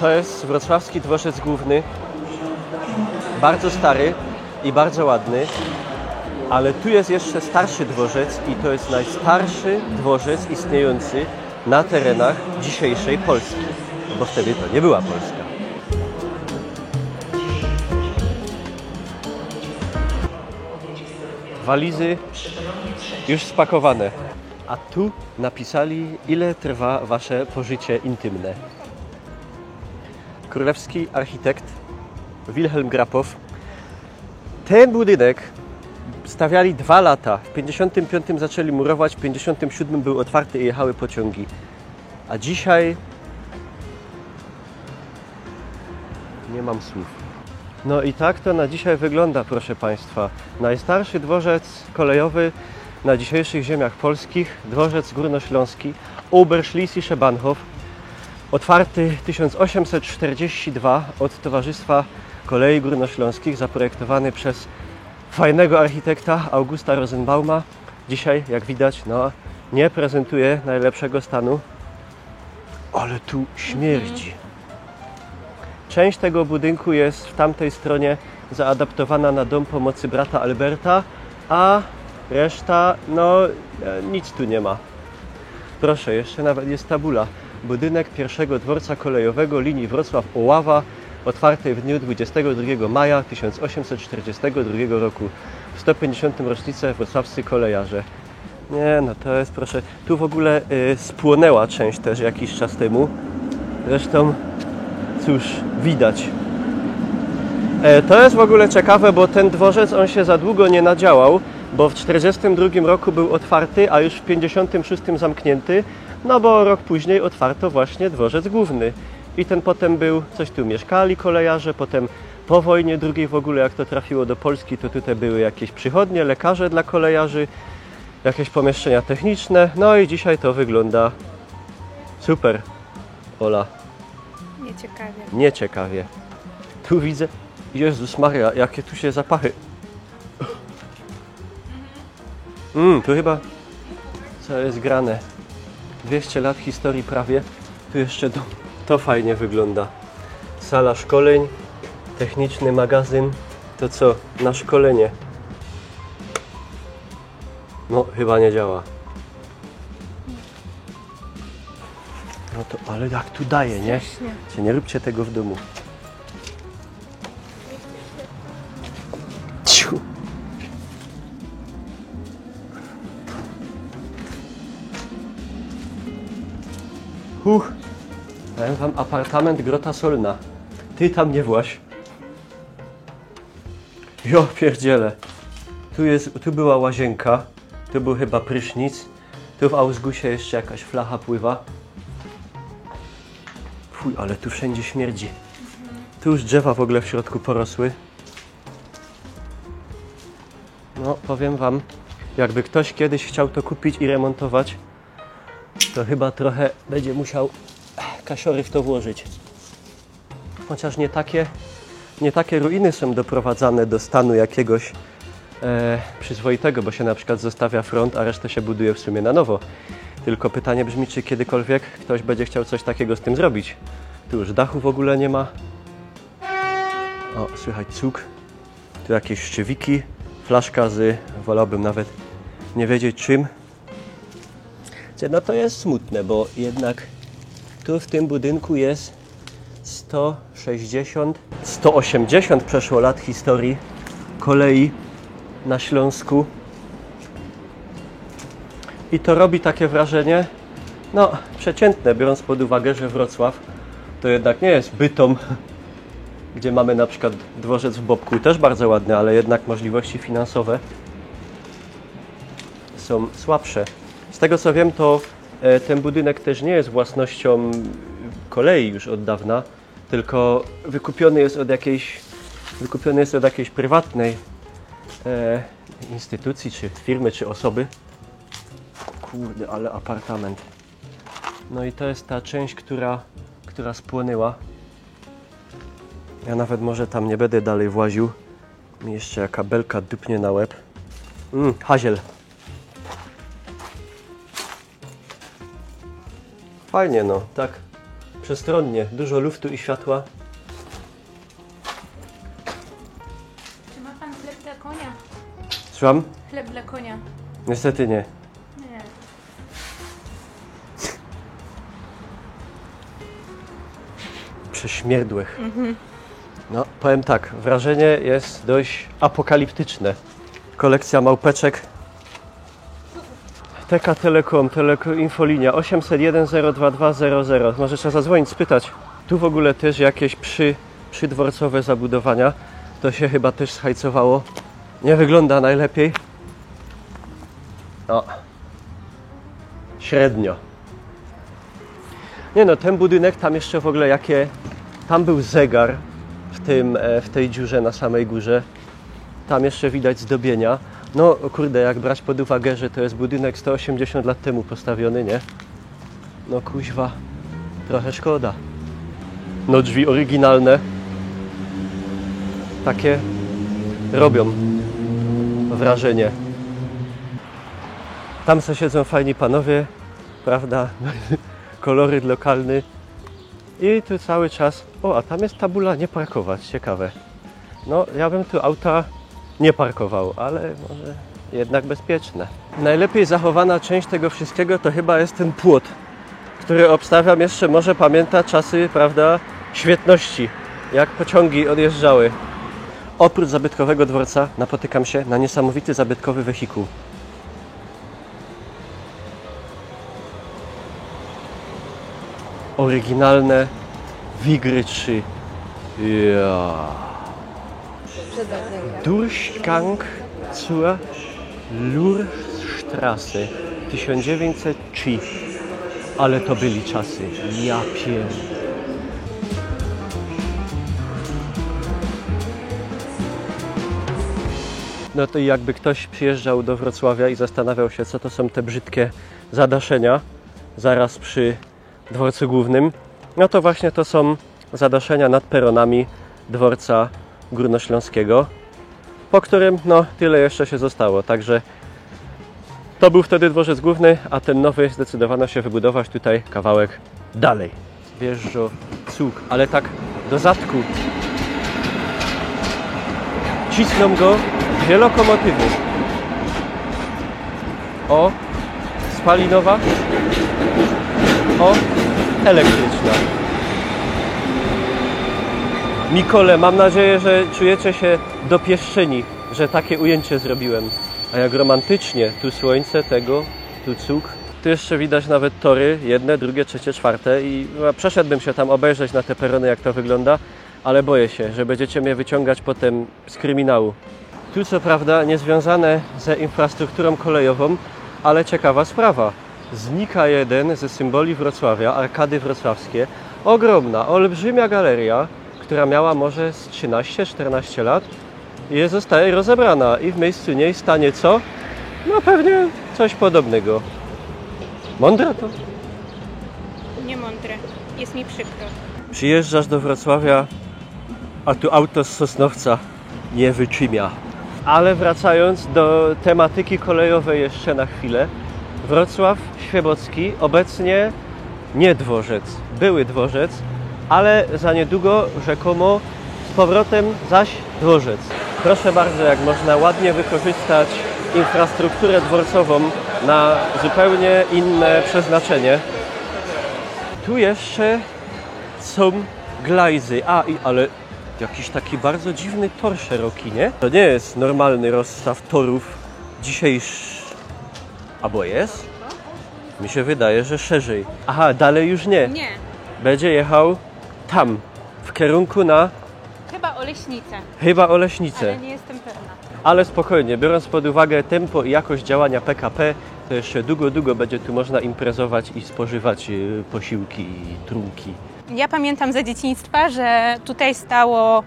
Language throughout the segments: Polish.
To jest wrocławski dworzec główny, bardzo stary i bardzo ładny, ale tu jest jeszcze starszy dworzec i to jest najstarszy dworzec istniejący na terenach dzisiejszej Polski, bo wtedy to nie była Polska. Walizy już spakowane, a tu napisali, ile trwa wasze pożycie intymne. Królewski architekt Wilhelm Grapow. Ten budynek stawiali 2 lata. W 55 zaczęli murować, w 57 był otwarty i jechały pociągi. A dzisiaj nie mam słów. No i tak to na dzisiaj wygląda, proszę Państwa. Najstarszy dworzec kolejowy na dzisiejszych ziemiach polskich, dworzec górnośląski Oberschlesische Bahnhof, otwarty 1842 od Towarzystwa Kolei Górnośląskich, zaprojektowany przez fajnego architekta Augusta Rosenbauma. Dzisiaj, jak widać, no, nie prezentuje najlepszego stanu, ale tu śmierdzi. Część tego budynku jest w tamtej stronie zaadaptowana na dom pomocy brata Alberta, a reszta, no, nic tu nie ma. Proszę, jeszcze nawet jest tabula. Budynek pierwszego dworca kolejowego linii Wrocław-Oława, otwartej w dniu 22 maja 1842 roku. W 150. rocznicę wrocławscy kolejarze. Nie, no to jest, proszę, tu w ogóle spłonęła część też jakiś czas temu. Zresztą, cóż, widać. To jest w ogóle ciekawe, bo ten dworzec, on się za długo nie nadziałał, bo w 1942 roku był otwarty, a już w 1956 zamknięty, no bo rok później otwarto właśnie dworzec główny. I ten potem był, coś tu mieszkali kolejarze, potem po wojnie drugiej w ogóle, jak to trafiło do Polski, to tutaj były jakieś przychodnie, lekarze dla kolejarzy, jakieś pomieszczenia techniczne, no i dzisiaj to wygląda super, Ola. Nieciekawie. Nieciekawie. Tu widzę, Jezus Maria, jakie tu się zapachy. Tu chyba, co jest grane, 200 lat historii prawie, tu jeszcze dom. To fajnie wygląda. Sala szkoleń, techniczny magazyn. To co? Na szkolenie. No, chyba nie działa. No to, ale jak tu daje, nie? Nie róbcie tego w domu. Ciu. Powiem wam, apartament Grota Solna. Ty tam nie właź. Jo, pierdziele. Tu była łazienka. Tu był chyba prysznic. Tu w Ausgusie jeszcze jakaś flacha pływa. Fuj, ale tu wszędzie śmierdzi. Tu już drzewa w ogóle w środku porosły. No, powiem wam, jakby ktoś kiedyś chciał to kupić i remontować, to chyba trochę będzie musiał kasiory w to włożyć. Chociaż nie takie ruiny są doprowadzane do stanu jakiegoś przyzwoitego, bo się na przykład zostawia front, a resztę się buduje w sumie na nowo. Tylko pytanie brzmi, czy kiedykolwiek ktoś będzie chciał coś takiego z tym zrobić. Tu już dachu w ogóle nie ma. O, słychać cuk. Tu jakieś szczywiki, flaszka z, wolałbym nawet nie wiedzieć czym. No to jest smutne, bo jednak tu w tym budynku jest 180 przeszło lat historii kolei na Śląsku. I to robi takie wrażenie, no przeciętne, biorąc pod uwagę, że Wrocław to jednak nie jest Bytom, gdzie mamy na przykład dworzec w Bobku, też bardzo ładny, ale jednak możliwości finansowe są słabsze. Z tego co wiem, to ten budynek też nie jest własnością kolei już od dawna, tylko wykupiony jest od jakiejś prywatnej instytucji, czy firmy, czy osoby. Kurde, ale apartament. No i to jest ta część, która spłonęła. Ja nawet może tam nie będę dalej właził. Mi jeszcze jaka belka dupnie na łeb. Haziel. Fajnie, no, tak przestronnie, dużo luftu i światła. Czy ma pan chleb dla konia? Słucham? Chleb dla konia. Niestety nie. Nie. Prześmierdłych. No, powiem tak, wrażenie jest dość apokaliptyczne. Kolekcja małpeczek. TK Telekom, infolinia 801 02200. Może trzeba zadzwonić, spytać. Tu w ogóle też jakieś przydworcowe zabudowania. To się chyba też schajcowało. Nie wygląda najlepiej. O. Średnio. Nie no, ten budynek, tam jeszcze w ogóle jakie... Tam był zegar w tej dziurze na samej górze. Tam jeszcze widać zdobienia. No kurde, jak brać pod uwagę, że to jest budynek 180 lat temu postawiony, nie? No kuźwa, trochę szkoda. No drzwi oryginalne. Takie robią wrażenie. Tam se siedzą fajni panowie, prawda? Koloryt lokalny. I tu cały czas... O, a tam jest tabula nie parkować, ciekawe. No, ja bym tu auta nie parkował, ale może jednak bezpieczne. Najlepiej zachowana część tego wszystkiego to chyba jest ten płot, który obstawiam jeszcze może pamięta czasy, prawda, świetności, jak pociągi odjeżdżały. Oprócz zabytkowego dworca napotykam się na niesamowity zabytkowy wehikuł. Oryginalne Wigry 3. Ja. Durchgang zur Lurstrasse 1903. Ale to byli czasy. Ja pier... No to jakby ktoś przyjeżdżał do Wrocławia i zastanawiał się, co to są te brzydkie zadaszenia zaraz przy dworcu głównym, no to właśnie to są zadaszenia nad peronami dworca górnośląskiego, po którym no tyle jeszcze się zostało, także to był wtedy dworzec główny, a ten nowy zdecydowano się wybudować tutaj kawałek dalej. Wjeżdża cuk, ale tak do zadku. Cisną go dwie lokomotywy. O, spalinowa. O, elektryczna. Mikole, mam nadzieję, że czujecie się dopieszczeni, że takie ujęcie zrobiłem. A jak romantycznie, tu słońce, tu cuk. Tu jeszcze widać nawet tory, jedne, drugie, trzecie, czwarte i przeszedłbym się tam obejrzeć na te perony, jak to wygląda, ale boję się, że będziecie mnie wyciągać potem z kryminału. Tu co prawda niezwiązane ze infrastrukturą kolejową, ale ciekawa sprawa. Znika jeden ze symboli Wrocławia, Arkady Wrocławskie. Ogromna, olbrzymia galeria, która miała może z 13-14 lat i zostaje rozebrana i w miejscu niej stanie co? No pewnie coś podobnego. Mądre to? Nie mądre. Jest mi przykro. Przyjeżdżasz do Wrocławia, a tu auto z Sosnowca nie wyczymia. Ale wracając do tematyki kolejowej jeszcze na chwilę. Wrocław Świebocki obecnie nie dworzec, były dworzec, ale za niedługo rzekomo z powrotem zaś dworzec. Proszę bardzo, jak można ładnie wykorzystać infrastrukturę dworcową na zupełnie inne przeznaczenie. Tu jeszcze są glajzy, ale jakiś taki bardzo dziwny tor szeroki, nie? To nie jest normalny rozstaw torów dzisiejszy. Albo jest? Mi się wydaje, że szerzej. Aha, dalej już nie. Nie. Będzie jechał tam, w kierunku na... Chyba Oleśnicę. Ale nie jestem pewna. Ale spokojnie, biorąc pod uwagę tempo i jakość działania PKP, to jeszcze długo będzie tu można imprezować i spożywać posiłki i trunki. Ja pamiętam za dzieciństwa, że tutaj stało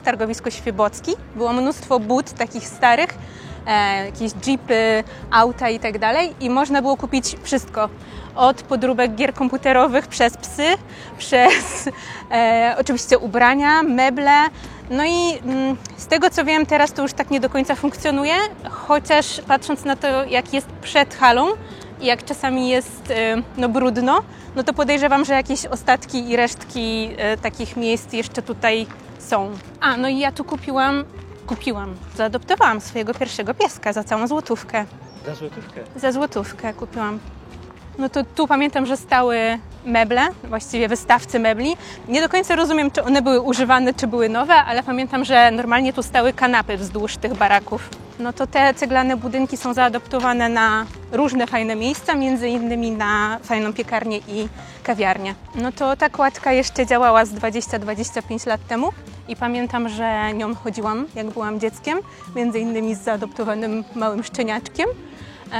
targowisko Świebocki. Było mnóstwo bud takich starych, jakieś jeepy, auta i tak dalej i można było kupić wszystko. Od podróbek gier komputerowych, przez psy, przez oczywiście ubrania, meble. No i z tego co wiem, teraz to już tak nie do końca funkcjonuje, chociaż patrząc na to, jak jest przed halą i jak czasami jest no, brudno, no to podejrzewam, że jakieś ostatki i resztki takich miejsc jeszcze tutaj są. A, no i ja tu zaadoptowałam swojego pierwszego pieska za całą złotówkę. Za złotówkę? Za złotówkę kupiłam. No to tu pamiętam, że stały meble, właściwie wystawcy mebli. Nie do końca rozumiem, czy one były używane, czy były nowe, ale pamiętam, że normalnie tu stały kanapy wzdłuż tych baraków. No to te ceglane budynki są zaadoptowane na różne fajne miejsca, między innymi na fajną piekarnię i kawiarnię. No to ta kładka jeszcze działała z 20-25 lat temu i pamiętam, że nią chodziłam, jak byłam dzieckiem, między innymi z zaadoptowanym małym szczeniaczkiem.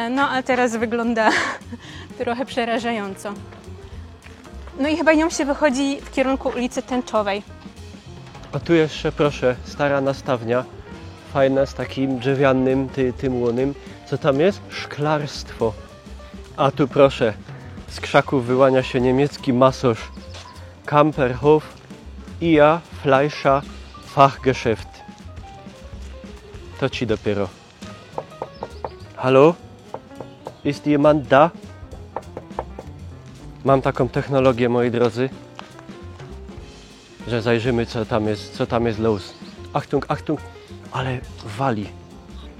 No a teraz wygląda trochę przerażająco. No i chyba nią się wychodzi w kierunku ulicy Tęczowej. A tu jeszcze, proszę, stara nastawnia, fajna, z takim drzewianym, tym łonym. Co tam jest? Szklarstwo. A tu proszę, z krzaków wyłania się niemiecki masosz. Kamperhof, Ia Fleischer Fachgeschäft. To ci dopiero. Hallo? Ist jemand da? Mam taką technologię, moi drodzy, że zajrzymy, co tam jest los. Achtung, Achtung, ale wali.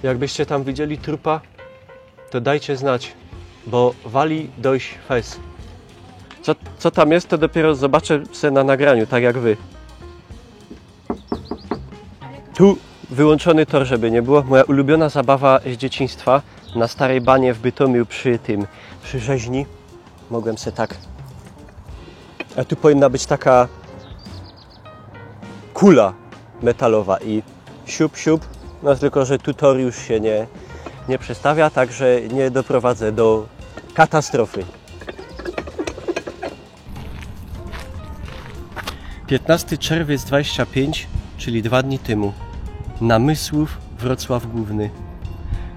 Jakbyście tam widzieli trupa, to dajcie znać, bo wali dość fest. Co tam jest, to dopiero zobaczę se na nagraniu, tak jak wy. Tu wyłączony tor, żeby nie było. Moja ulubiona zabawa z dzieciństwa na starej banie w Bytomiu przy rzeźni. Mogłem se tak. A tu powinna być taka kula metalowa i siup, siup. No tylko, że tu tor już się nie przestawia, także nie doprowadzę do katastrofy. 15 czerwiec 25, czyli 2 dni temu. Namysłów, Wrocław Główny.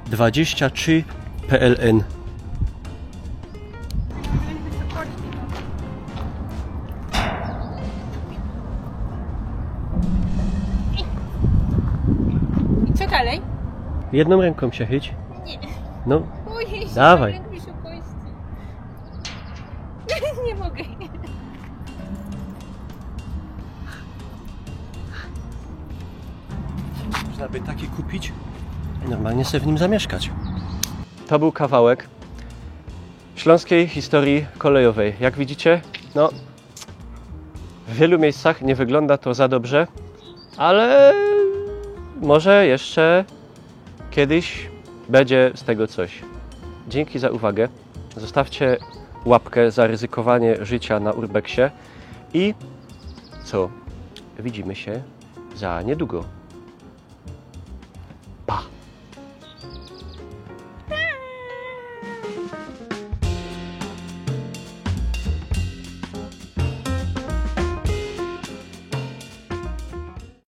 23 PLN. I co dalej? Jedną ręką się chyć. Nie. No, Boję się, dawaj. jak mi się kości. Nie mogę. Można by taki kupić i normalnie sobie w nim zamieszkać. To był kawałek śląskiej historii kolejowej. Jak widzicie, no w wielu miejscach nie wygląda to za dobrze, ale może jeszcze kiedyś będzie z tego coś. Dzięki za uwagę. Zostawcie łapkę za ryzykowanie życia na urbexie i co? Widzimy się za niedługo.